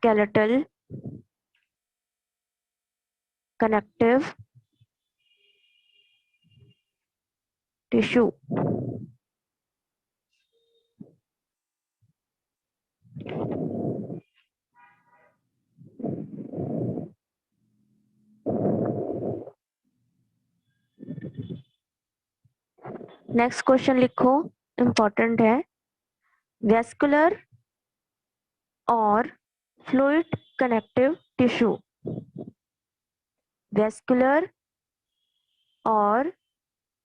skeletal connective tissue. Next question लिखो, important है। Vascular और फ्लूइड कनेक्टिव टिश्यू। वेस्कुलर और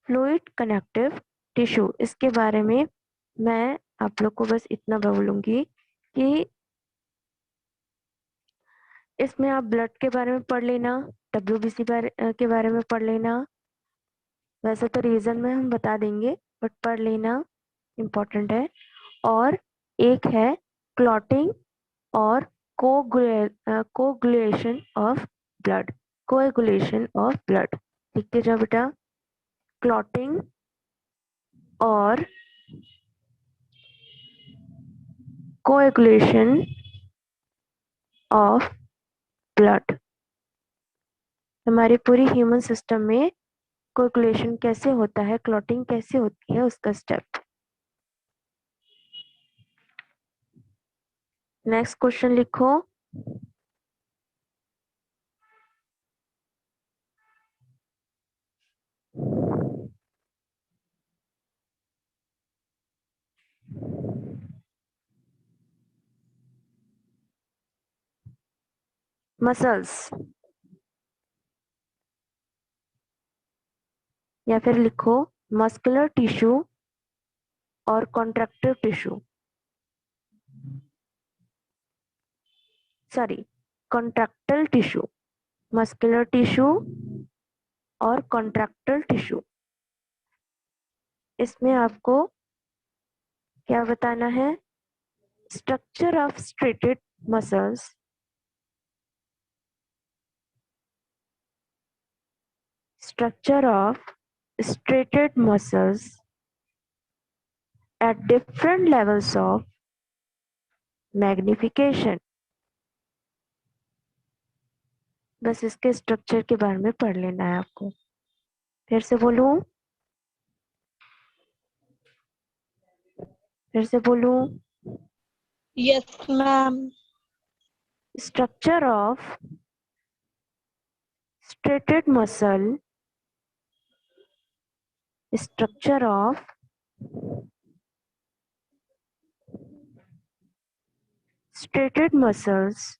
फ्लूइड कनेक्टिव टिश्यू, इसके बारे में मैं आप लोग को बस इतना बोलूंगी कि इसमें आप ब्लड के बारे में पढ़ लेना, WBC के बारे में पढ़ लेना। वैसे तो रिवीजन में हम बता देंगे, बट पढ़ लेना, इम्पोर्टेंट है। और एक है क्लॉटिंग और coagulation of blood. Coagulation of blood, लिखते जाओ बेटा। क्लॉटिंग और कोएगुलेशन ऑफ ब्लड। हमारी पूरी ह्यूमन सिस्टम में कोएगुलेशन कैसे होता है, क्लॉटिंग कैसे होती है, उसका स्टेप। नेक्स्ट क्वेश्चन लिखो। मसल्स, या फिर लिखो मस्कुलर टिश्यू और contractive tissue. Sorry, contractile tissue. Muscular tissue और कॉन्ट्रैक्टल टिश्यू, इसमें आपको क्या बताना है? Structure of striated muscles, structure of striated muscles at different levels of magnification। बस इसके स्ट्रक्चर के बारे में पढ़ लेना है आपको। फिर से बोलूं, फिर से बोलूं। Yes ma'am. Structure of striated muscle, structure of striated muscles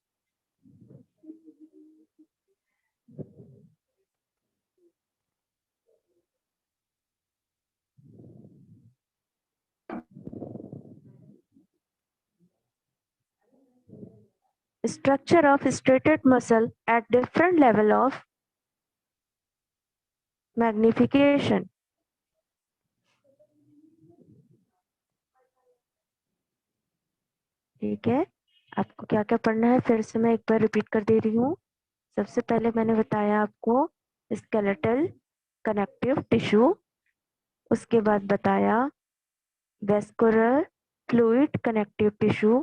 structure of striated muscle at different level of magnification। ठीक है, आपको क्या क्या पढ़ना है फिर से मैं एक बार रिपीट कर दे रही हूँ। सबसे पहले मैंने बताया आपको स्केलेटल कनेक्टिव टिश्यू, उसके बाद बताया वेस्कुलर फ्लूइड कनेक्टिव टिश्यू,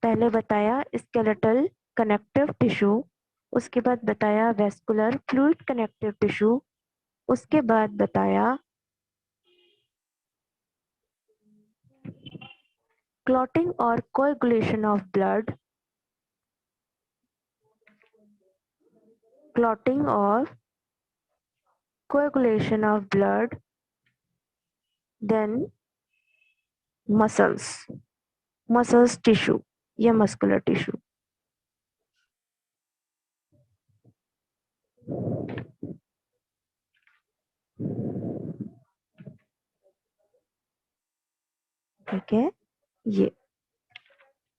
पहले बताया स्केलेटल कनेक्टिव टिश्यू, उसके बाद बताया वेस्कुलर फ्लूइड कनेक्टिव टिश्यू, उसके बाद बताया क्लॉटिंग और कोएगुलेशन ऑफ ब्लड, क्लॉटिंग और coagulation of blood, then muscles tissue या muscular tissue। ठीक है, ये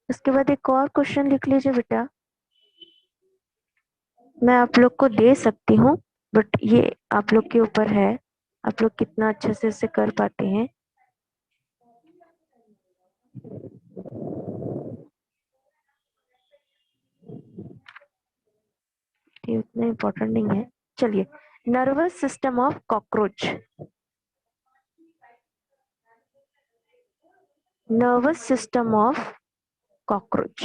उसके बाद एक और क्वेश्चन लिख लीजिए बेटा। मैं आप लोग को दे सकती हूँ, बट ये आप लोग के ऊपर है, आप लोग कितना अच्छे से इसे कर पाते हैं। ये उतना इम्पोर्टेंट नहीं है। चलिए, nervous system of cockroach. Nervous system of cockroach.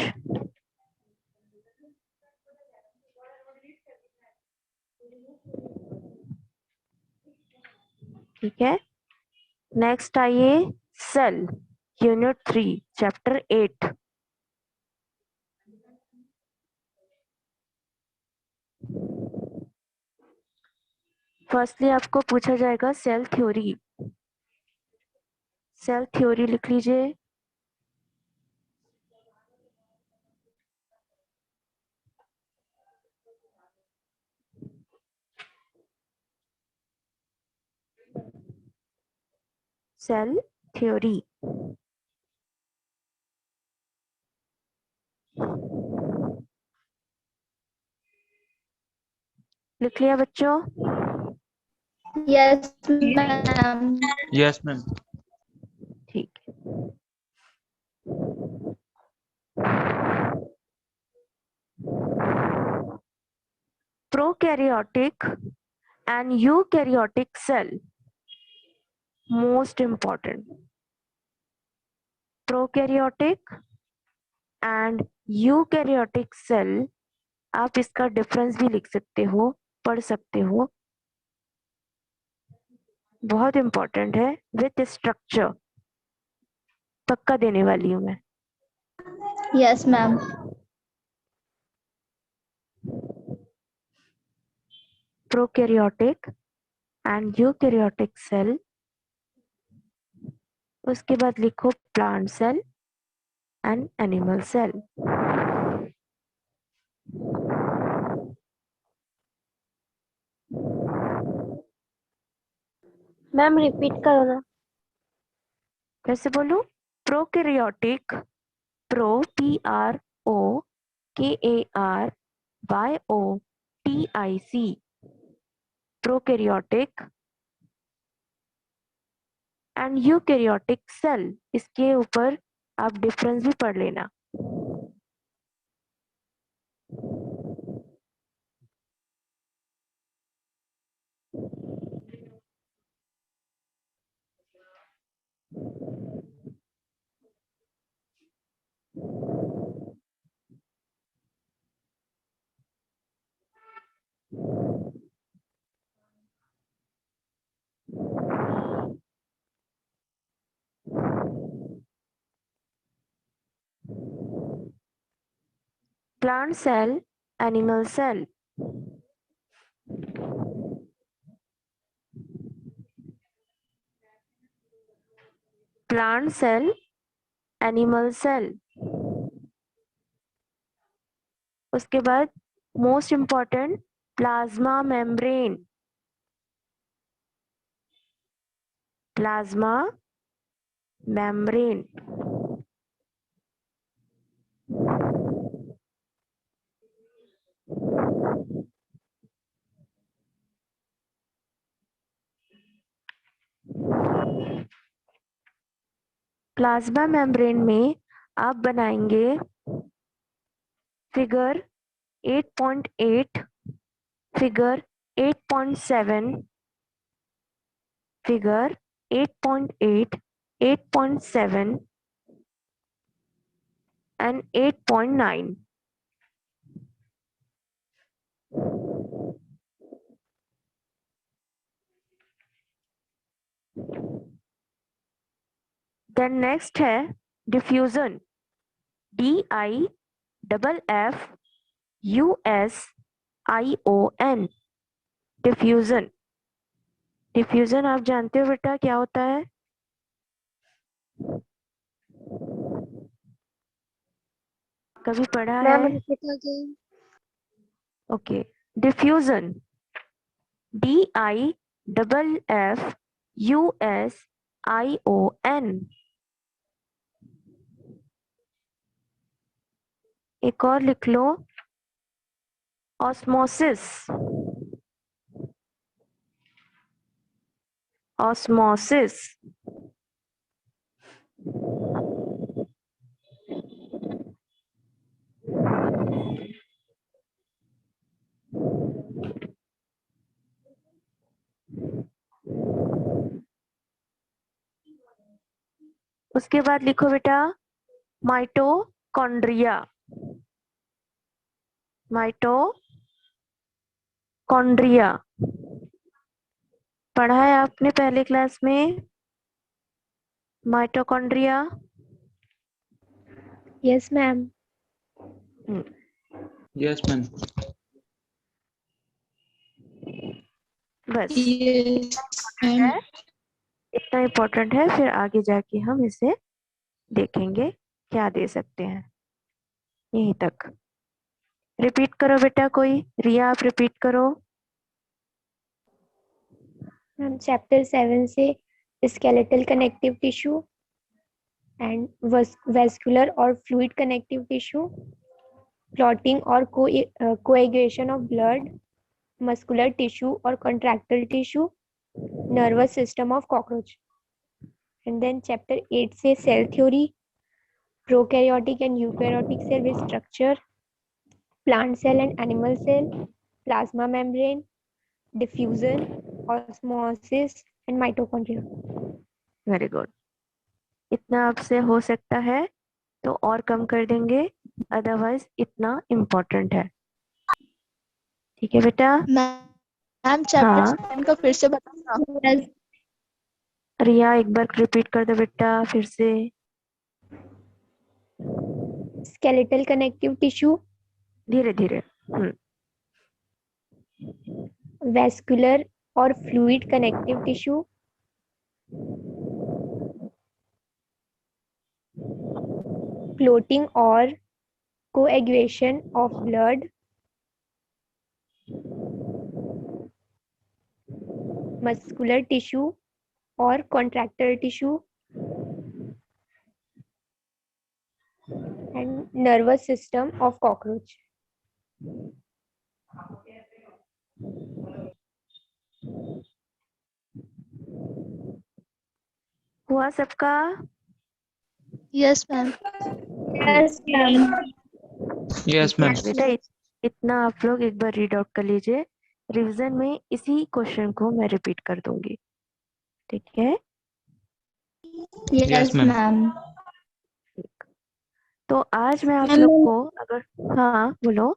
ठीक है, नेक्स्ट आइए सेल, यूनिट 3 चैप्टर 8। फर्स्टली आपको पूछा जाएगा सेल थ्योरी। सेल थ्योरी लिख लीजिए। सेल थ्योरी लिख लिया बच्चों? Yes, ma'am. Yes, ma'am. ठीक है, prokaryotic and eukaryotic cell, most important. Prokaryotic and eukaryotic cell, आप इसका डिफरेंस भी लिख सकते हो, पढ़ सकते हो, बहुत इंपॉर्टेंट है विथ स्ट्रक्चर, पक्का देने वाली हूं मैं। Yes, ma'am. Prokaryotic and eukaryotic cell, उसके बाद लिखो plant cell and animal cell. Ma'am repeat करो ना। कैसे बोलूं? Prokaryotic, pro PROKARYOTIC, prokaryotic and eukaryotic cell, इसके ऊपर आप डिफरेंस भी पढ़ लेना। Plant cell, animal cell. Plant cell, animal cell, उसके बाद most important plasma membrane. Plasma membrane, plasma membrane में आप बनाएंगे figure 8.8, figure 8.7, figure 8.8, 8.7 and 8.9। Then next है डिफ्यूजन, DIFFUSION, डिफ्यूजन। डिफ्यूजन आप जानते हो बेटा क्या होता है? कभी पढ़ा मैम है? रिपीट कीजिए। Okay, diffusion DIFFUSION। एक और लिख लो, ऑस्मोसिस, ऑस्मोसिस। उसके बाद लिखो बेटा माइटोकॉन्ड्रिया। माइटोकॉन्ड्रिया पढ़ा है आपने पहले क्लास में? Mitochondria. Yes ma'am. Yes ma'am. बस Yes, है, इतना इम्पोर्टेंट है, फिर आगे जाके हम इसे देखेंगे क्या दे सकते हैं। यहीं तक रिपीट करो बेटा, कोई रिया आप रिपीट करो। मैम चैप्टर 7 से skeletal connective tissue and vascular और फ्लूइड कनेक्टिव टिश्यू, क्लॉटिंग और coagulation of blood, muscular tissue और contractile tissue, nervous system of cockroach. And then chapter 8 से cell theory, prokaryotic and eukaryotic cell structure, plant cell and animal cell, plasma membrane, diffusion, osmosis and mitochondria. Very good, इतना आपसे हो सकता है तो और कम कर देंगे, अदरवाइज इतना इम्पोर्टेंट है। ठीक है बेटा। मैम चैप्टर हाँ 7 का फिर से बताना। रिया एक बार रिपीट कर दो बेटा फिर से। स्केलेटल कनेक्टिव टिश्यू, धीरे धीरे। वेस्कुलर और फ्लूइड कनेक्टिव टिश्यू, क्लोटिंग और coagulation of blood, muscular tissue और contractile tissue and nervous system of cockroach. हुआ सबका? Yes ma'am. Yes ma'am. Yes ठीक है मैम। बेटा, इतना आप लोग एक बार रीड आउट कर लीजिए। रिवीजन में इसी क्वेश्चन को मैं रिपीट कर दूंगी, ठीक है? Yes, yes ma'am. मैम। तो आज मैं आप मैम लोग को अगर, हाँ बोलो।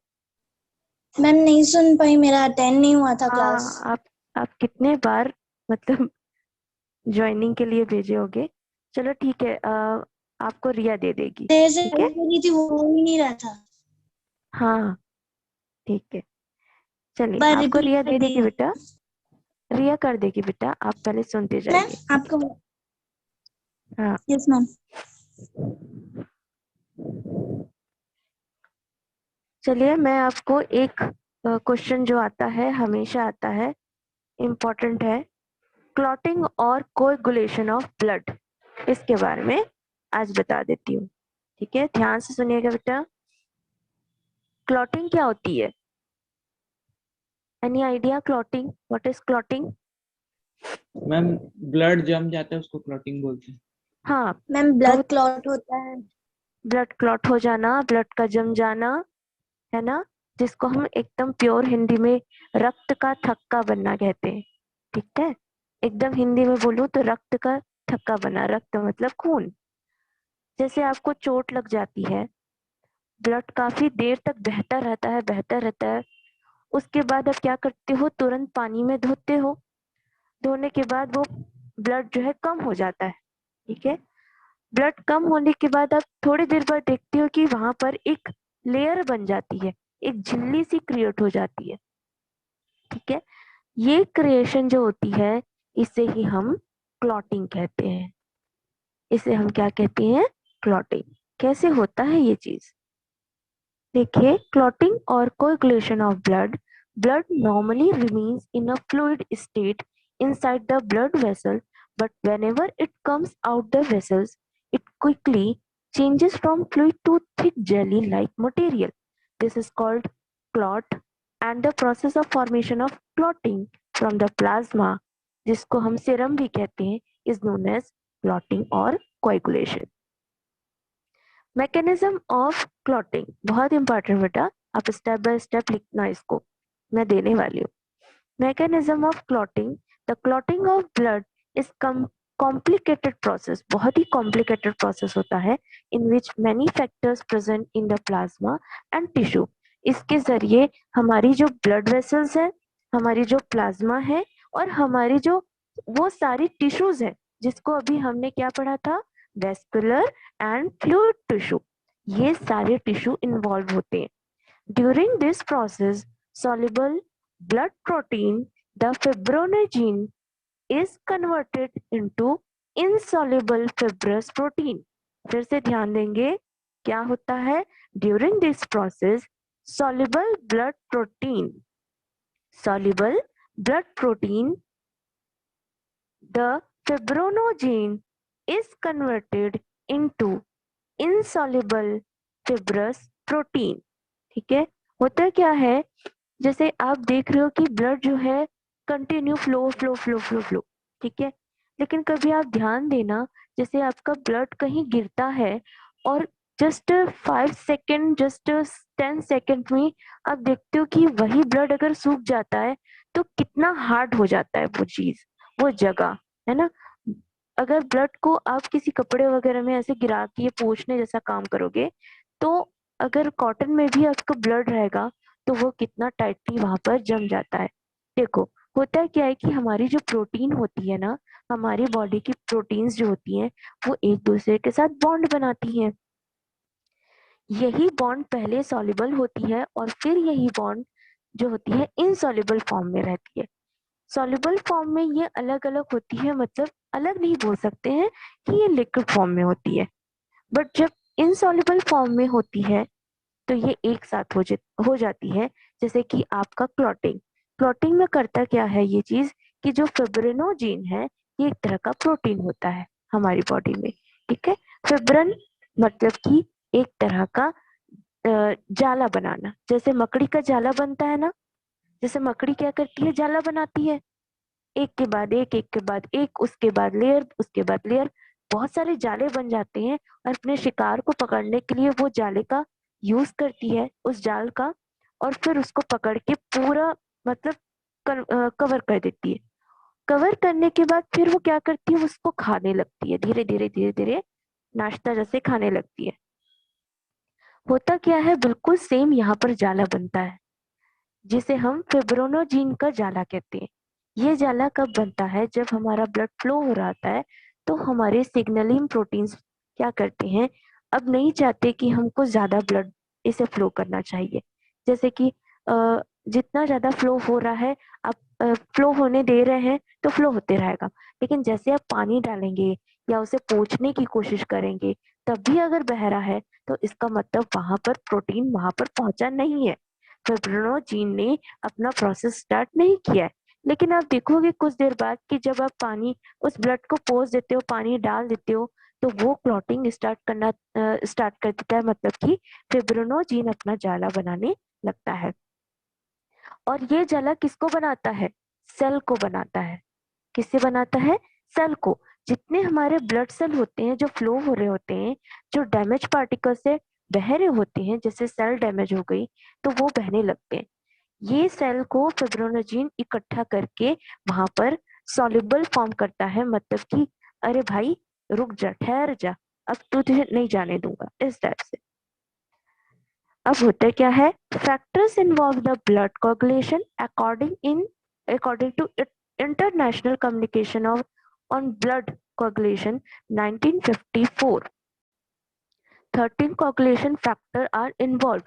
मैम नहीं सुन पाई, मेरा अटेंड नहीं हुआ था क्लास। हाँ आप कितने बार मतलब ज्वाइनिंग के लिए भेजे होगे। चलो ठीक है, आपको रिया दे देगी, देर से ठीक है? करी थी, वो हो ही नहीं रहा था। हाँ ठीक है, चलिए बार आपको रिपीट रिया कर दे देगी दिया। बेटा। रिया कर देगी बेटा, आप पहले सुनते मैम जाइए। आपका। हाँ यस मैम। चलिए, मैं आपको एक क्वेश्चन जो आता है, हमेशा आता है, इम्पोर्टेंट है, क्लॉटिंग और कोएगुलेशन ऑफ ब्लड, इसके बारे में आज बता देती हूँ। ठीक है, ध्यान से सुनिएगा बेटा। क्लॉटिंग क्या होती है? Any idea clotting, what is clotting? Ma'am blood जम जाता है उसको क्लॉटिंग बोलते हैं। हाँ, मैम तो ब्लड क्लॉट होता है। ब्लड क्लॉट हो जाना, ब्लड का जम जाना, है ना, जिसको हम एकदम प्योर हिंदी में रक्त का थक्का बनना कहते हैं। ठीक है, एकदम हिंदी में बोलूं तो रक्त का थक्का बना, रक्त मतलब खून। जैसे आपको चोट लग जाती है, ब्लड काफी देर तक बहता रहता है, बहता रहता है, उसके बाद आप क्या करते हो, तुरंत पानी में धोते हो, धोने के बाद वो ब्लड जो है कम हो जाता है। ठीक है, ब्लड कम होने के बाद आप थोड़ी देर बाद देखते हो कि वहां पर एक लेयर बन जाती है, एक झिल्ली सी क्रिएट हो जाती है। ठीक है, ये क्रिएशन जो होती है, इसे ही हम क्लॉटिंग कहते हैं। इसे हम क्या कहते हैं? क्लॉटिंग। कैसे होता है ये चीज? देखिए, क्लॉटिंग और coagulation of blood, blood normally remains in a fluid state inside the blood vessel, but whenever it comes out the vessels, it quickly changes from fluid to thick jelly-like material. This is called clot, and the process of formation of clotting from the plasma, जिसको हम serum भी कहते हैं, is known as clotting or coagulation. Mechanism of clotting बहुत important बेटा, आप step by step लिखना, इसको मैं देने वाली हूँ। Mechanism of clotting. The clotting of blood is complicated process, बहुत ही कॉम्प्लिकेटेड प्रोसेस होता है in which many factors present in the plasma and tissue. इसके जरिए हमारी जो ब्लड वेसल्स है, हमारी जो प्लाज्मा है और हमारी जो वो सारी टिश्यूज है जिसको अभी हमने क्या पढ़ा था, वेस्कुलर एंड फ्लूइड टिश्यू, ये सारे टिश्यू इन्वॉल्व होते हैं। During this process soluble blood protein, the fibrinogen, is converted into insoluble fibrous protein। फिर से ध्यान देंगे क्या होता है, during this process soluble blood protein, soluble blood protein, the fibrinogen is converted into insoluble fibrous protein। ठीक है, होता क्या है, जैसे आप देख रहे हो कि ब्लड जो है continue flow flow flow flow flow, ठीक है, लेकिन कभी आप ध्यान देना, जैसे आपका ब्लड कहीं गिरता है और जस्ट 5 सेकेंड, जस्ट 10 सेकेंड में आप देखते हो कि वही ब्लड अगर सूख जाता है तो कितना हार्ड हो जाता है वो चीज, वो जगह, है ना। अगर ब्लड को आप किसी कपड़े वगैरह में ऐसे गिरा के पोंछने जैसा काम करोगे तो अगर कॉटन में भी आपका ब्लड रहेगा तो वो कितना टाइटली वहां पर जम जाता है। देखो होता क्या है कि हमारी जो प्रोटीन होती है ना, हमारी बॉडी की प्रोटीन्स जो होती हैं वो एक दूसरे के साथ बॉन्ड बनाती हैं। यही बॉन्ड पहले सॉल्युबल होती है और फिर यही बॉन्ड जो होती है इनसॉल्युबल फॉर्म में रहती है। सॉल्युबल फॉर्म में ये अलग अलग होती है, मतलब अलग नहीं बोल सकते हैं कि ये लिक्विड फॉर्म में होती है, बट जब इनसॉल्युबल फॉर्म में होती है तो ये एक साथ हो जाती है। जैसे कि आपका क्लॉटिंग, क्लॉटिंग में करता क्या है ये चीज कि जो फिब्रिनोजेन है ये एक तरह का प्रोटीन होता है हमारी बॉडी में, ठीक है। फिब्रिन मतलब कि एक तरह का जाला बनाना, जैसे मकड़ी का जाला बनता है ना, जैसे मकड़ी क्या करती है, जाला बनाती है, एक के बाद एक, एक के बाद एक, उसके बाद लेयर, उसके बाद लेयर, बहुत सारे जाले बन जाते हैं और अपने शिकार को पकड़ने के लिए वो जाले का यूज करती है, उस जाल का, और फिर उसको पकड़ के पूरा मतलब कवर कर देती है। कवर करने के बाद फिर वो क्या करती है, उसको खाने लगती है, धीरे धीरे धीरे धीरे नाश्ता जैसे खाने लगती है। होता क्या है, बिल्कुल सेम यहाँ पर जाला बनता है जिसे हम फिब्रोनोजीन का जाला कहते हैं। ये जाला कब बनता है, जब हमारा ब्लड फ्लो हो रहा होता है तो हमारे सिग्नलिंग प्रोटीन्स क्या करते हैं, अब नहीं चाहते कि हमको ज्यादा ब्लड इसे फ्लो करना चाहिए, जैसे कि जितना ज्यादा फ्लो हो रहा है आप फ्लो होने दे रहे हैं तो फ्लो होते रहेगा, लेकिन जैसे आप पानी डालेंगे या उसे पोंछने की कोशिश करेंगे तब भी अगर बह रहा है तो इसका मतलब वहां पर प्रोटीन वहां पर पहुंचा नहीं है, फिब्रिनोजेन ने अपना प्रोसेस स्टार्ट नहीं किया है। लेकिन आप देखोगे कुछ देर बाद कि जब आप पानी उस ब्लड को पोंछ देते हो, पानी डाल देते हो, तो वो क्लॉटिंग स्टार्ट कर देता है, मतलब कि फिब्रिनोजेन अपना जाला बनाने लगता है। और ये जाला किसको बनाता है, सेल को बनाता है। किससे बनाता है, सेल को। जितने हमारे ब्लड सेल होते हैं जो फ्लो हो रहे होते हैं, जो डैमेज पार्टिकल से बह रहे होते हैं, जैसे सेल डैमेज हो गई तो वो बहने लगते हैं। ये सेल को फिब्रिनोजेन इकट्ठा करके वहां पर सॉल्युबल फॉर्म करता है, मतलब कि अरे भाई रुक जा, ठहर जा, अब तुझे नहीं जाने दूंगा, इस टाइप से। अब होता क्या है, factors involve the blood coagulation according to international communication of on blood coagulation 1954, 13 coagulation factor are involve.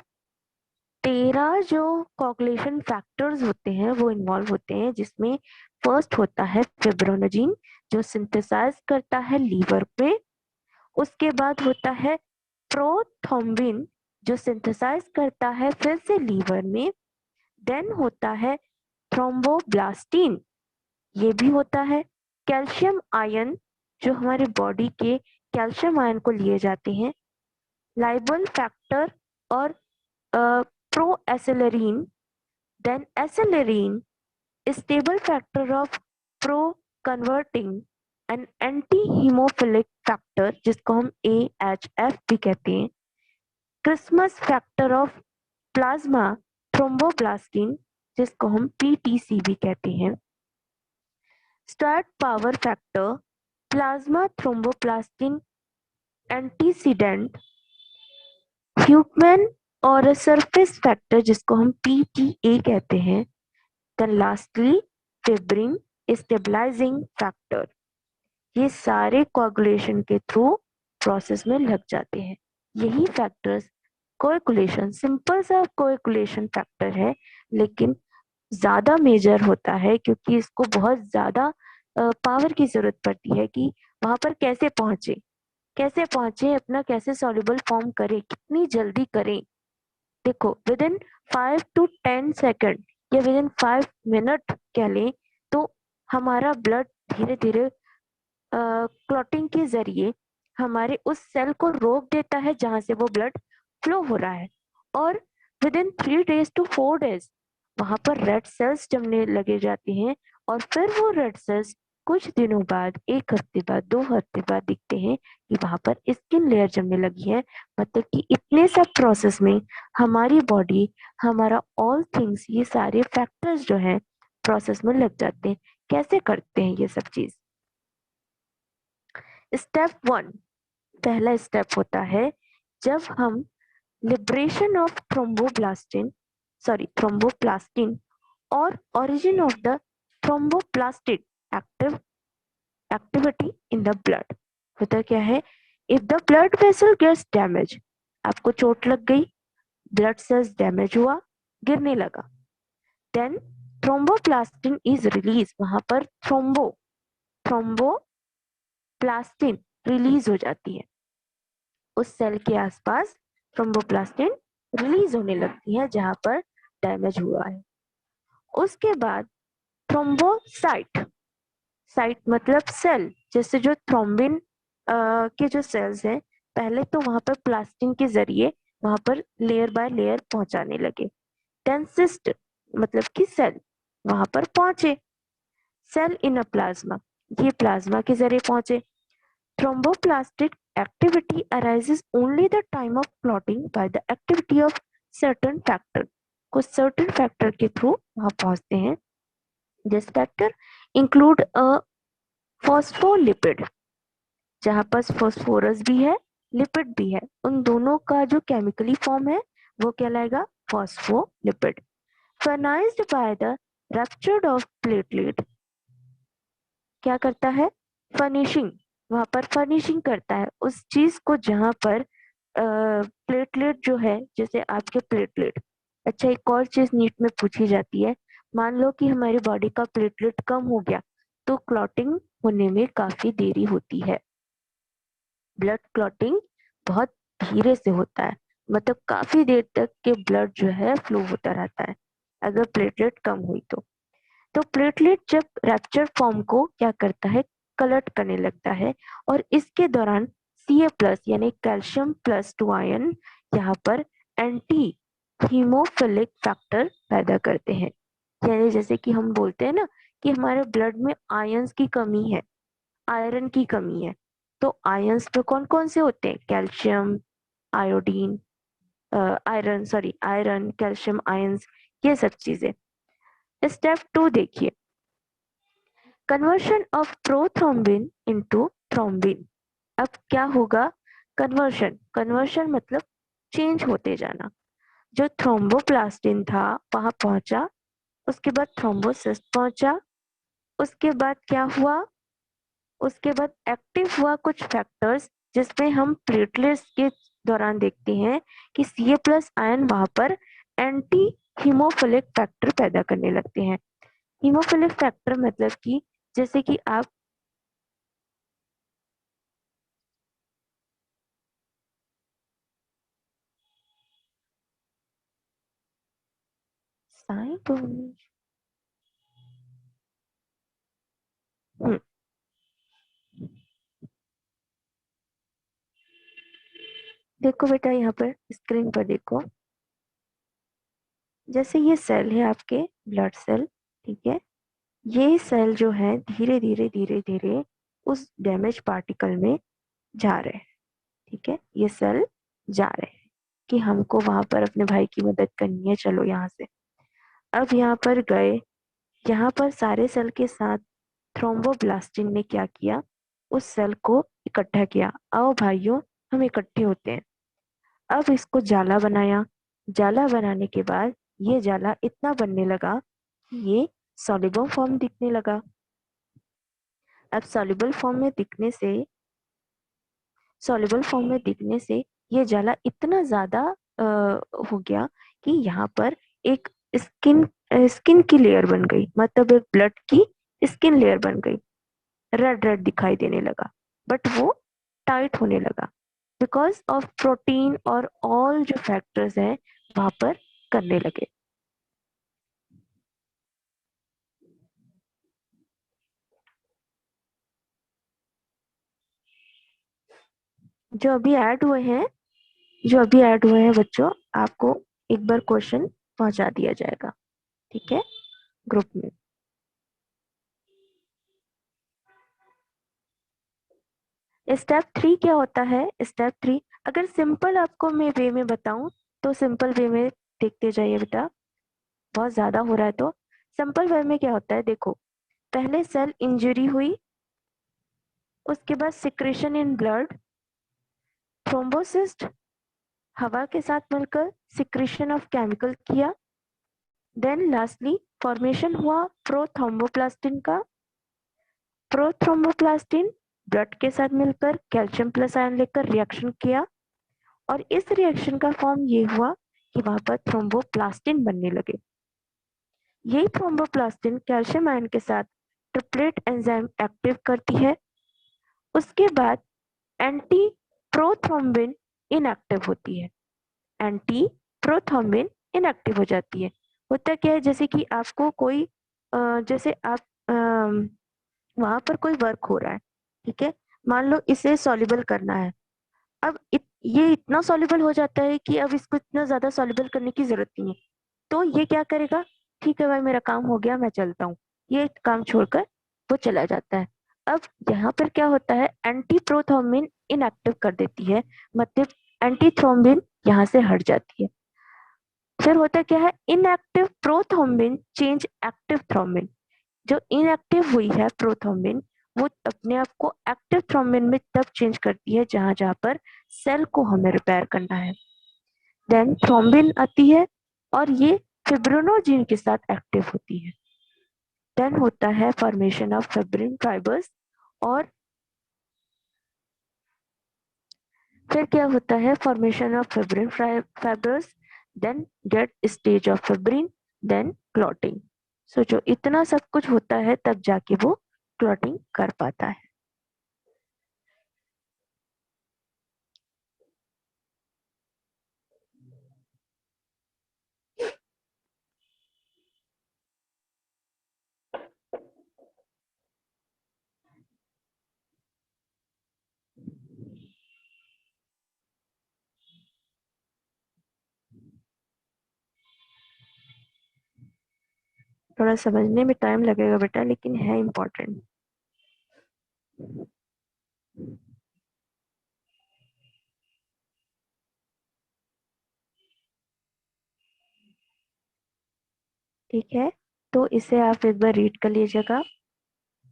13 जो कोagulation फैक्टर्स होते हैं वो इन्वॉल्व होते हैं, जिसमें फर्स्ट होता है फिब्रिनोजेन जो सिंथेसाइज करता है लीवर पे। उसके बाद होता है प्रोथ्रोम्बिन जो सिंथेसाइज करता है फिर से लीवर में। देन होता है थ्रोम्बोब्लास्टिन, ये भी होता है। कैल्शियम आयन जो हमारे बॉडी के कैल्शियम आयन को लिए जाते हैं। लाइबल फैक्टर और proaccelerin, then accelerin, stable factor of pro converting and anti haemophilic factor जिसको हम AHF भी कहते हैं। Christmas factor of plasma thromboplastin जिसको हम PTC भी कहते हैं। Stuart Prower factor plasma thromboplastin antecedent human और सरफेस फैक्टर जिसको हम PTA कहते हैं। Then lastly fibrin stabilising factor. ये सारे कोagulation के थ्रू प्रोसेस में लग जाते हैं। यही फैक्टर्स कोagulation सिंपल सा कोagulation फैक्टर है, लेकिन ज्यादा मेजर होता है क्योंकि इसको बहुत ज्यादा पावर की जरूरत पड़ती है कि वहां पर कैसे पहुंचे, अपना कैसे सॉल्युबल फॉर्म करें, कितनी जल्दी करें। देखो विद इन 5 to 10 सेकेंड या विद इन 5 मिनट कह लें तो हमारा ब्लड धीरे धीरे क्लॉटिंग के जरिए हमारे उस सेल को रोक देता है जहां से वो ब्लड फ्लो हो रहा है, और with in 3 days to 4 days वहां पर रेड सेल्स जमने लगे जाते हैं, और फिर वो रेड सेल्स कुछ दिनों बाद, 1 हफ्ते बाद, 2 हफ्ते बाद दिखते हैं कि वहां पर स्किन लेयर जमने लगी है। मतलब कि इतने सब प्रोसेस में हमारी बॉडी, हमारा ऑल थिंग्स, ये सारे फैक्टर्स जो हैं प्रोसेस में लग जाते हैं। कैसे करते हैं ये सब चीज? स्टेप 1, पहला स्टेप होता है जब हम लिबरेशन ऑफ थ्रोम्बोप्लास्टिन और origin of the thromboplastic activity in the blood। होता क्या है, if the blood vessel gets damaged, आपको चोट लग गई, ब्लड सेल्स डैमेज हुआ, गिरने लगा, then thromboplastin is released। वहां पर थ्रोम्बोप्लास्टिन रिलीज हो जाती है, उस सेल के आसपास थ्रोम्बोप्लास्टिन रिलीज होने लगती है जहां पर डैमेज हुआ है। उसके बाद थ्रोम्बोसाइट, साइट मतलब सेल, जैसे जो थ्रोम्बिन के जो सेल्स हैं, पहले तो वहां पर प्लास्टिन के जरिए वहां पर लेयर बाय लेयर पहुंचाने लगे। देन सिस्ट मतलब कि सेल वहां पर पहुंचे, सेल इन अ प्लाज्मा, ये प्लाज्मा के जरिए पहुंचे। Thromboplastic activity arises only the time of clotting by the activity of certain factor। कुछ certain factor के थ्रू वहां पहुंचते हैं। This factor include a phospholipid, जहां पर फॉस्फोरस भी है, लिपिड भी है, उन दोनों का जो केमिकली फॉर्म है वो कहलाएगा phospholipid. Furnished by the ruptured of platelet, क्या करता है, फर्निशिंग, वहां पर फर्निशिंग करता है उस चीज को जहां पर प्लेटलेट जो है, जैसे आपके प्लेटलेट। अच्छा, एक और चीज नीट में पूछी जाती है, मान लो कि हमारी बॉडी का प्लेटलेट कम हो गया तो क्लॉटिंग होने में काफी देरी होती है। ब्लड क्लॉटिंग बहुत धीरे से होता है, मतलब काफी देर तक के ब्लड जो है फ्लो होता रहता है अगर प्लेटलेट कम हुई तो प्लेटलेट जब रैप्चर फॉर्म को क्या करता है, कलट करने लगता है, और इसके दौरान Ca+ यानी कैल्शियम+2 आयन यहाँ पर एंटी हीमोफिलिक फैक्टर पैदा करते हैं। यानी जैसे कि हम बोलते हैं ना कि हमारे ब्लड में आयंस की कमी है, आयरन की कमी है, तो आयंस तो कौन कौन से होते हैं, calcium, iodine, iron, calcium ions, ये सब चीजें। स्टेप 2 देखिए, conversion of prothrombin into thrombin. अब क्या होगा, कन्वर्शन मतलब चेंज होते जाना। जो थ्रोम्बोप्लास्टिन था वहां पहुंचा, उसके बाद थ्रोम्बोसिस्ट पहुंचा, उसके बाद क्या हुआ, उसके बाद एक्टिव हुआ कुछ फैक्टर्स जिसमें हम प्लेटलेट्स के दौरान देखते हैं कि Ca+ आयन वहां पर एंटी हीमोफिलिक फैक्टर पैदा करने लगते हैं। हीमोफिलिक फैक्टर मतलब कि जैसे कि आप देखो बेटा, यहाँ पर स्क्रीन पर देखो, जैसे ये सेल है आपके ब्लड सेल, ठीक है, ये सेल जो है धीरे धीरे धीरे धीरे उस डैमेज पार्टिकल में जा रहे हैं, ठीक है, ये सेल जा रहे हैं कि हमको वहां पर अपने भाई की मदद करनी है, चलो यहाँ से। अब यहाँ पर गए, यहाँ पर सारे सेल के साथ थ्रोम्बोप्लास्टिन ने क्या किया, उस सेल को इकट्ठा किया। आओ भाइयों, हम इकट्ठे होते हैं। अब इसको जाला बनाया। जाला बनाने के बाद ये जाला इतना बनने लगा कि ये सॉल्युबल फॉर्म दिखने लगा। अब सॉल्युबल फॉर्म में दिखने से ये जाला इतना ज्यादा हो गया कि यहाँ पर एक स्किन स्किन की लेयर बन गई, मतलब एक ब्लड की स्किन लेयर बन गई। रेड रेड दिखाई देने लगा, बट वो टाइट होने लगा बिकॉज ऑफ प्रोटीन और ऑल जो फैक्टर्स हैं वहां पर करने लगे। जो अभी ऐड हुए हैं बच्चों, आपको एक बार क्वेश्चन पहुंचा दिया जाएगा, ठीक है, ग्रुप में। स्टेप 3 क्या होता है? स्टेप 3 अगर सिंपल आपको मैं वे में बताऊं तो सिंपल वे में देखते जाइए बेटा, बहुत ज्यादा हो रहा है तो सिंपल वे में क्या होता है देखो। पहले सेल इंजरी हुई, उसके बाद सिक्रेशन इन ब्लड, थ्रोम्बोसिस्ट हवा के साथ मिलकर सिक्रेशन ऑफ केमिकल किया, देन लास्टली फॉर्मेशन हुआ प्रोथ्रोम्बोप्लास्टिन का। प्रोथ्रोम्बोप्लास्टिन ब्लड के साथ मिलकर कैल्शियम प्लस आयन लेकर रिएक्शन किया, और इस रिएक्शन का फॉर्म ये हुआ कि वहां पर थ्रोम्बोप्लास्टिन बनने लगे। यही थ्रोम्बोप्लास्टिन कैल्शियम आयन के साथ ट्रिप्लेट एंजाइम एक्टिव करती है। उसके बाद एंटी प्रोथ्रोम्बिन इनएक्टिव होती है। एंटी प्रोथ्रोम्बिन इनएक्टिव हो जाती है। होता क्या है, जैसे कि आपको कोई जैसे आप वहां पर कोई वर्क हो रहा है, ठीक है, मान लो इसे सॉल्युबल करना है। अब ये इतना सॉल्युबल हो जाता है कि अब इसको इतना ज्यादा सॉल्युबल करने की जरूरत नहीं है। तो ये क्या करेगा, ठीक है भाई मेरा काम हो गया, मैं चलता हूँ, ये काम छोड़कर वो चला जाता है। अब यहाँ पर क्या होता है, एंटी प्रोथ्रोम्बिन इनएक्टिव कर देती है, मतलब एंटी थ्रोम्बिन यहाँ से हट जाती है। फिर होता क्या है, inactive prothrombin change active thrombin. जो इनएक्टिव हुई है प्रोथ्रोम्बिन, वो अपने आप को एक्टिव थ्रोम्बिन में तब चेंज करती है जहां जहां पर सेल को हमें रिपेयर करना है। देन थ्रोम्बिन आती है और ये फिब्रिनोजेन के साथ एक्टिव होती है। देन होता है फॉर्मेशन ऑफ फिब्रिन फाइबर्स, और फिर क्या होता है, formation of fibrin fibres, then get stage of fibrin, then clotting. सोचो इतना सब कुछ होता है तब जाके वो क्लॉटिंग कर पाता है। थोड़ा समझने में टाइम लगेगा बेटा, लेकिन है इम्पोर्टेंट। ठीक है, तो इसे आप एक बार रीड कर लीजिएगा।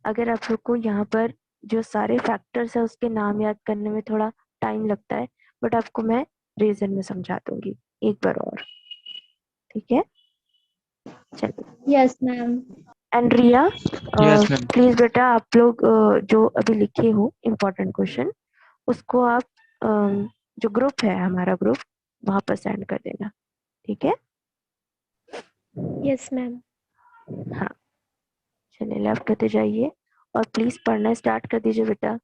अगर आप लोग को यहाँ पर जो सारे फैक्टर्स है उसके नाम याद करने में थोड़ा टाइम लगता है, बट आपको मैं रीजन में समझा दूंगी एक बार और, ठीक है। चलिए, yes ma'am. Andrea yes ma'am. Please बेटा आप लोग जो अभी लिखे हो इम्पोर्टेंट क्वेश्चन, उसको आप जो ग्रुप है हमारा ग्रुप, वहां पर सेंड कर देना, ठीक है। Yes ma'am. हाँ, चलिए लेफ्ट होते जाइए और प्लीज पढ़ना स्टार्ट कर दीजिए बेटा।